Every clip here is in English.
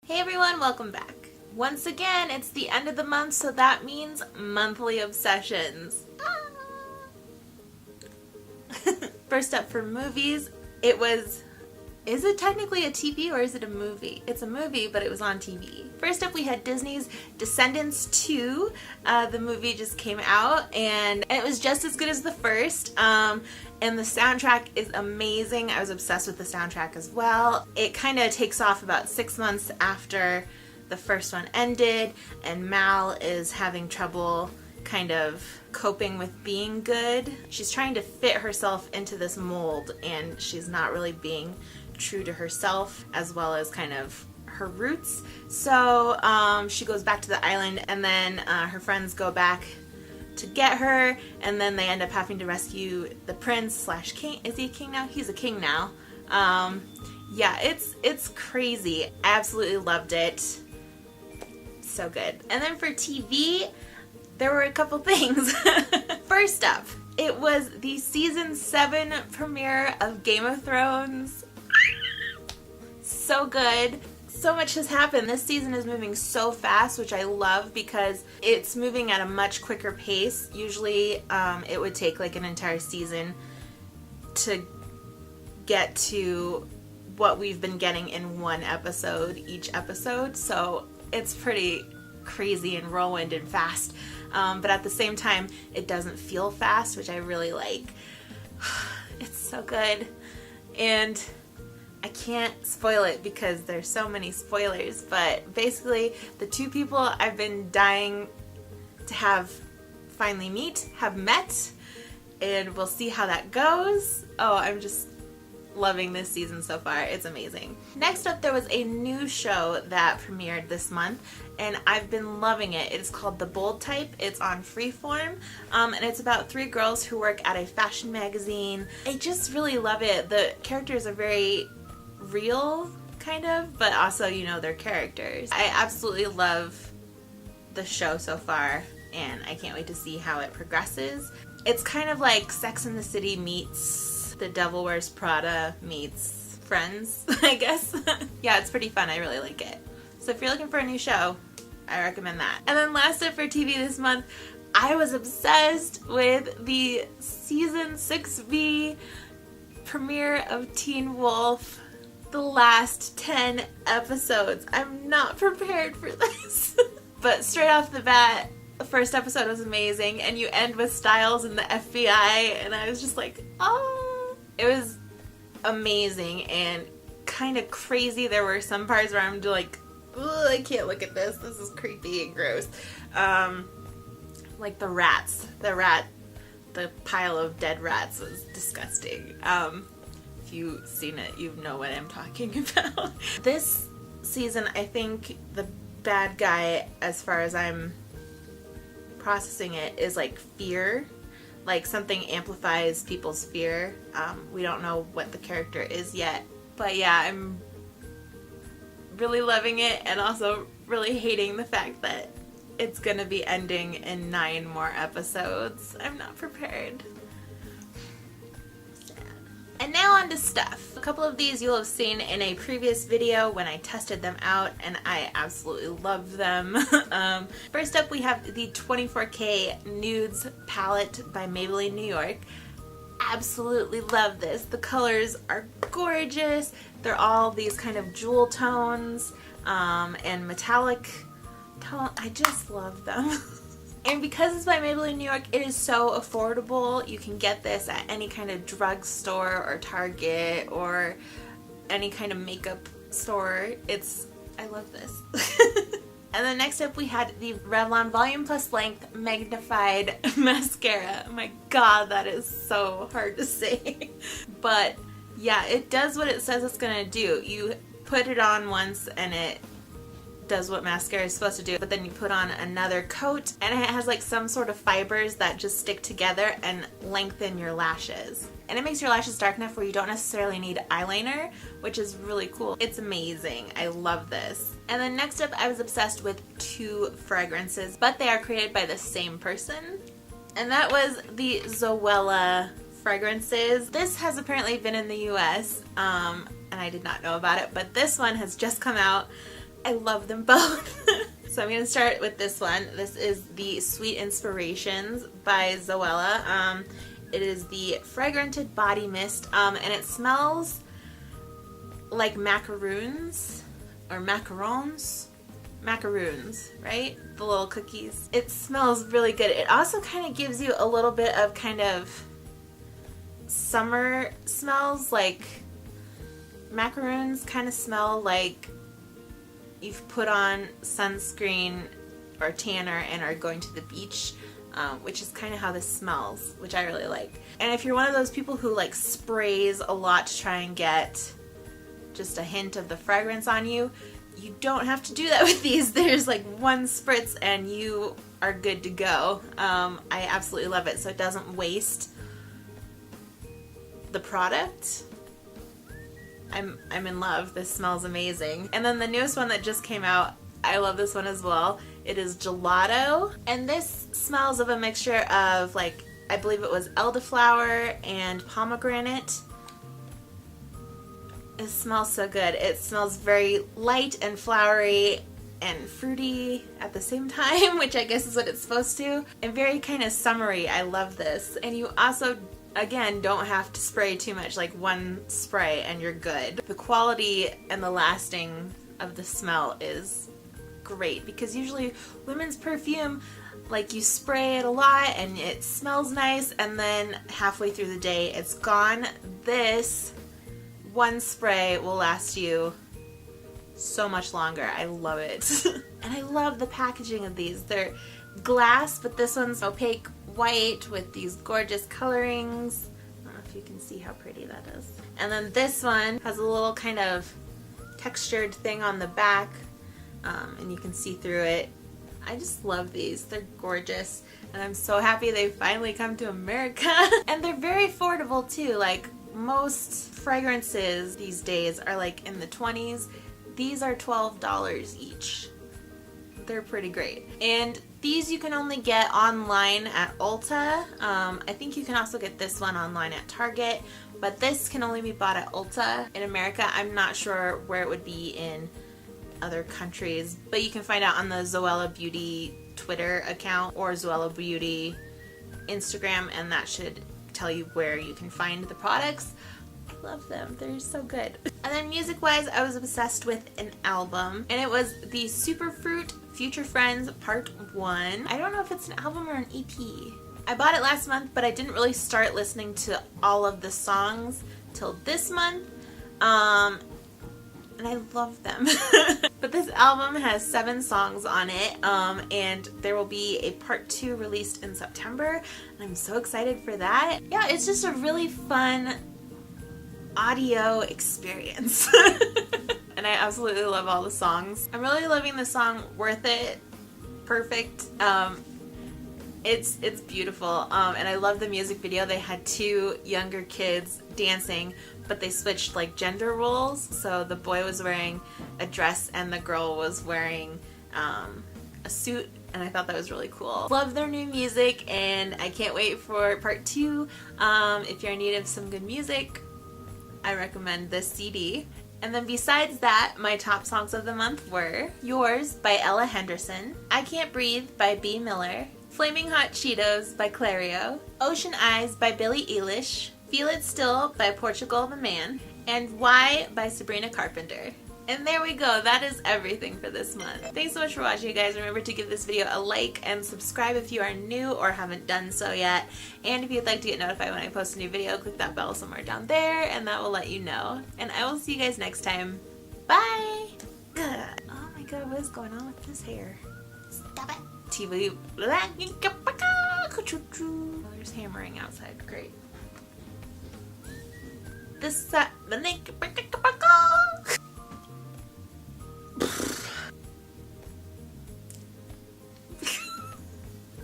Hey everyone, welcome back. Once again, it's the end of the month, so that means monthly obsessions. First up for movies, is it technically a TV or is it a movie? It's a movie, but it was on TV. First up, we had Disney's Descendants 2. The movie just came out, and it was just as good as the first. And the soundtrack is amazing. I was obsessed with the soundtrack as well. It kind of takes off about 6 months after the first one ended, and Mal is having trouble kind of coping with being good. She's trying to fit herself into this mold, and she's not really being true to herself as well as kind of her roots. So she goes back to the island, and then her friends go back to get her, and then they end up having to rescue the prince slash king. Is he a king now? He's a king now. Yeah, it's crazy. I absolutely loved it. So good. And then for TV, there were a couple things. First up, it was the season 7 premiere of Game of Thrones. So good. So much has happened. This season is moving so fast, which I love because it's moving at a much quicker pace. Usually it would take like an entire season to get to what we've been getting in one episode each episode. So it's pretty crazy and whirlwind and fast. But at the same time, it doesn't feel fast, which I really like. It's so good. And I can't spoil it because there's so many spoilers, but basically the two people I've been dying to have finally meet have met, and we'll see how that goes. Oh, I'm just loving this season so far. It's amazing. Next up, there was a new show that premiered this month, and I've been loving it. It's called The Bold Type. It's on Freeform, and it's about 3 girls who work at a fashion magazine. I just really love it. The characters are very real, kind of, but also, you know, they're characters. I absolutely love the show so far, and I can't wait to see how it progresses. It's kind of like Sex and the City meets The Devil Wears Prada meets Friends, I guess. Yeah, it's pretty fun. I really like it. So if you're looking for a new show, I recommend that. And then last up for TV this month, I was obsessed with the season 6B premiere of Teen Wolf. The last 10 episodes. I'm not prepared for this. But straight off the bat, the first episode was amazing, and you end with Styles and the FBI, and I was just like, oh. It was amazing and kind of crazy. There were some parts where I'm like, ugh, I can't look at this. This is creepy and gross. Like the rats. The pile of dead rats was disgusting. If you've seen it, you know what I'm talking about. This season, I think the bad guy, as far as I'm processing it, is like fear. Like something amplifies people's fear. We don't know what the character is yet. But yeah, I'm really loving it and also really hating the fact that it's gonna be ending in 9 more episodes. I'm not prepared. And now on to stuff. A couple of these you'll have seen in a previous video when I tested them out, and I absolutely love them. First up, we have the 24K Nudes palette by Maybelline New York. Absolutely love this. The colors are gorgeous. They're all these kind of jewel tones and metallic tone. I just love them. And because it's by Maybelline New York, it is so affordable. You can get this at any kind of drugstore or Target or any kind of makeup store. I love this. And then next up we had the Revlon Volume Plus Length Magnified Mascara. Oh my god, that is so hard to say. But yeah, it does what it says it's gonna do. You put it on once and it does what mascara is supposed to do, but then you put on another coat and it has like some sort of fibers that just stick together and lengthen your lashes. And it makes your lashes dark enough where you don't necessarily need eyeliner, which is really cool. It's amazing. I love this. And then next up, I was obsessed with 2 fragrances, but they are created by the same person. And that was the Zoella fragrances. This has apparently been in the US, and I did not know about it, but this one has just come out. I love them both. So I'm going to start with this one. This is the Sweet Inspirations by Zoella. It is the Fragranted Body Mist, and it smells like macaroons, or macarons. Macaroons, right? The little cookies. It smells really good. It also kind of gives you a little bit of kind of summer smells, like macaroons kind of smell like you've put on sunscreen or tanner and are going to the beach, which is kind of how this smells, which I really like. And if you're one of those people who like sprays a lot to try and get just a hint of the fragrance on you, you don't have to do that with these. There's like one spritz and you are good to go. I absolutely love it, so it doesn't waste the product. I'm in love. This smells amazing. And then the newest one that just came out, I love this one as well. It is Gelato, and this smells of a mixture of, like, I believe it was elderflower and pomegranate. It smells so good. It smells very light and flowery and fruity at the same time, which I guess is what it's supposed to, and very kind of summery. I love this. And you also, again, don't have to spray too much, like one spray and you're good. The quality and the lasting of the smell is great, because usually women's perfume, like, you spray it a lot and it smells nice and then halfway through the day it's gone. This one spray will last you so much longer. I love it. And I love the packaging of these. They're glass, but this one's opaque white with these gorgeous colorings. I don't know if you can see how pretty that is. And then this one has a little kind of textured thing on the back, and you can see through it. I just love these. They're gorgeous, and I'm so happy they finally come to America. And they're very affordable too. Like, most fragrances these days are like in the 20s. These are $12 each. They're pretty great. And these you can only get online at Ulta. I think you can also get this one online at Target, but this can only be bought at Ulta in America. I'm not sure where it would be in other countries, but you can find out on the Zoella Beauty Twitter account or Zoella Beauty Instagram, and that should tell you where you can find the products. I love them. They're so good. And then music-wise, I was obsessed with an album, and it was the Superfruit Future Friends Part 1. I don't know if it's an album or an EP. I bought it last month, but I didn't really start listening to all of the songs till this month, and I love them. But this album has 7 songs on it, and there will be a part 2 released in September, and I'm so excited for that. Yeah, it's just a really fun audio experience. And I absolutely love all the songs. I'm really loving the song Worth It, Perfect. It's beautiful, and I love the music video. They had 2 younger kids dancing, but they switched like gender roles, so the boy was wearing a dress and the girl was wearing a suit, and I thought that was really cool. Love their new music, and I can't wait for part 2. If you're in need of some good music, I recommend this CD. And then besides that, my top songs of the month were Yours by Ella Henderson, I Can't Breathe by B. Miller, Flaming Hot Cheetos by Clario, Ocean Eyes by Billie Eilish, Feel It Still by Portugal the Man, and Why by Sabrina Carpenter. And there we go. That is everything for this month. Thanks so much for watching, you guys. Remember to give this video a like and subscribe if you are new or haven't done so yet. And if you'd like to get notified when I post a new video, click that bell somewhere down there, and that will let you know. And I will see you guys next time. Bye! Oh my god, what is going on with this hair? Stop it! TV. Oh, there's hammering outside. Great. This the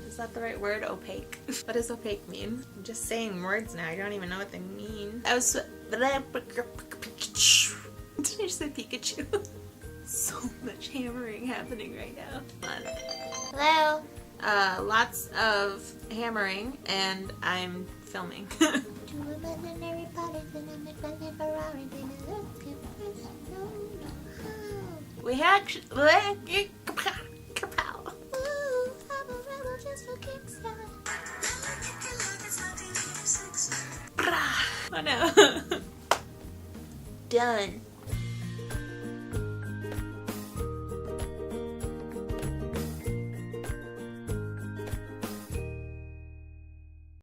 Is that the right word? Opaque. What does opaque mean? I'm just saying words now. I don't even know what they mean. I was. Did I say Pikachu? So much hammering happening right now. Hello. Lots of hammering, and I'm filming. We actually... Kapow. Ooh, I'm a rebel just for kicks. Oh no. Done.